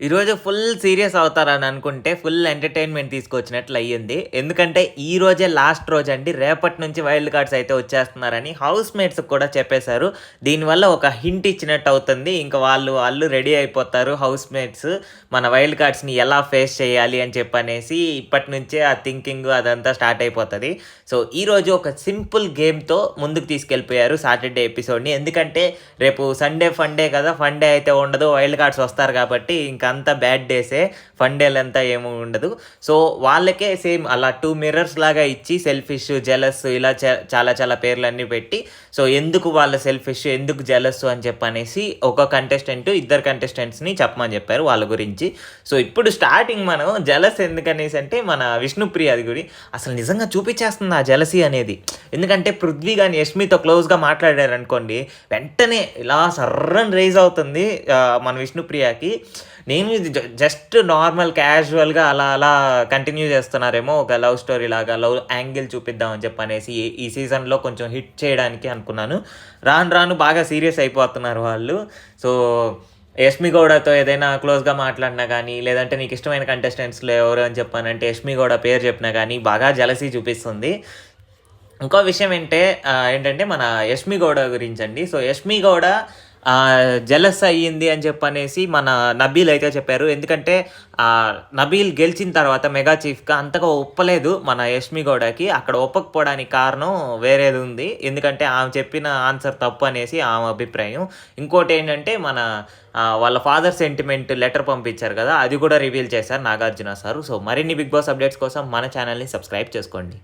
ఈరోజు full serious అవుతారని అనుకుంటే, ఫుల్ ఎంటర్‌టైన్‌మెంట్ తీసుకొచ్చినట్లు అయ్యింది. ఎందుకంటే, ఈ రోజే లాస్ట్ రోజండి. రేపటి నుంచి వైల్డ్ కార్డ్స్ అయితే వచ్చేస్తున్నారని హౌస్‌మేట్స్‌కి కూడా చెప్పేశారు. దీనివల్ల ఒక హింట్ ఇచ్చినట్టు అవుతుంది. ఇంక వాళ్ళు రెడీ అయిపోతారు హౌస్‌మేట్స్. మన వైల్డ్ కార్డ్స్‌ని ఎలా ఫేస్ చేయాలి అని చెప్పనేసి ఇప్పటి నుంచే ఆ థింకింగ్ అదంతా స్టార్ట్ అయిపోతది. సో, ఈరోజు ఒక సింపుల్ గేమ్‌తో ముందుకు తీసుకెళ్ళిపోయారు సాటర్‌డే ఎపిసోడ్‌ని. ఎందుకంటే, రేపు సండే ఫన్ డే కదా! ఫన్ డే అయితే ఉండదు. వైల్డ్ కార్డ్స్ వస్తారు కాబట్టి ఇంక అంతా బ్యాడ్ డేసే. ఫన్ డేలంతా ఏమి ఉండదు. సో, వాళ్ళకే సేమ్ అలా 2 మిర్రర్స్ లాగా ఇచ్చి సెల్ఫిష్, జెలస్ ఇలా చాలా చాలా పేర్లన్నీ పెట్టి, సో, ఎందుకు వాళ్ళ సెల్ఫిష్, ఎందుకు జెలస్ అని చెప్పనేసి ఒక కంటెస్టెంట్, ఇద్దరు కంటెస్టెంట్స్‌ని చెప్పమని చెప్పారు వాళ్ళ గురించి. సో, ఇప్పుడు స్టార్టింగ్ మనం జెలస్ ఎందుకనేసి అంటే మన విష్ణుప్రియ అది గుడి అసలు నిజంగా చూపించేస్తుంది ఆ జెలసీ అనేది. ఎందుకంటే పృథ్వీ గాని యష్మితో క్లోజ్‌గా మాట్లాడారనుకోండి, వెంటనే ఇలా సర్రని రైజ్ అవుతుంది మన విష్ణుప్రియకి. నేను ఇది జస్ట్ నార్మల్ క్యాజువల్‌గా అలా కంటిన్యూ చేస్తున్నారేమో ఒక లవ్ స్టోరీ లాగా, లవ్ యాంగిల్ చూపిద్దాం అని చెప్పనేసి ఈ సీజన్‌లో కొంచెం హిట్ చేయడానికి అనుకున్నాను. రాను రాను బాగా సీరియస్ అయిపోతున్నారు వాళ్ళు. సో, యష్మి గౌడతో ఏదైనా క్లోజ్‌గా మాట్లాడినా గానీ, లేదంటే నీకిష్టమైన కంటెస్టెంట్స్‌లో ఎవరు అని చెప్పానంటే యష్మి గౌడ పేరు చెప్పినా గానీ బాగా జెలసీ చూపిస్తుంది. ఇంకో విషయం ఏంటంటే మన యష్మి గౌడ గురించండి. సో, యష్మి గౌడ జెలస్ అయ్యింది అని చెప్పనేసి మన నబీల్ అయితే చెప్పారు. ఎందుకంటే నబీల్ గెలిచిన తర్వాత మెగా చీఫ్‌గా అంతగా ఒప్పలేదు మన యష్మి గౌడకి. అక్కడ ఒప్పకపోవడానికి కారణం వేరేదుంది. ఎందుకంటే ఆమె చెప్పిన ఆన్సర్ తప్పు అనేసి ఆమె అభిప్రాయం. ఇంకోటేంటంటే వాళ్ళ ఫాదర్ సెంటిమెంట్ లెటర్ పంపించారు కదా! అది కూడా రివీల్ చేశారు నాగార్జున సారు. సో, మరిన్ని బిగ్ బాస్ అప్డేట్స్ కోసం మన ఛానల్‌ని సబ్స్క్రైబ్ చేసుకోండి.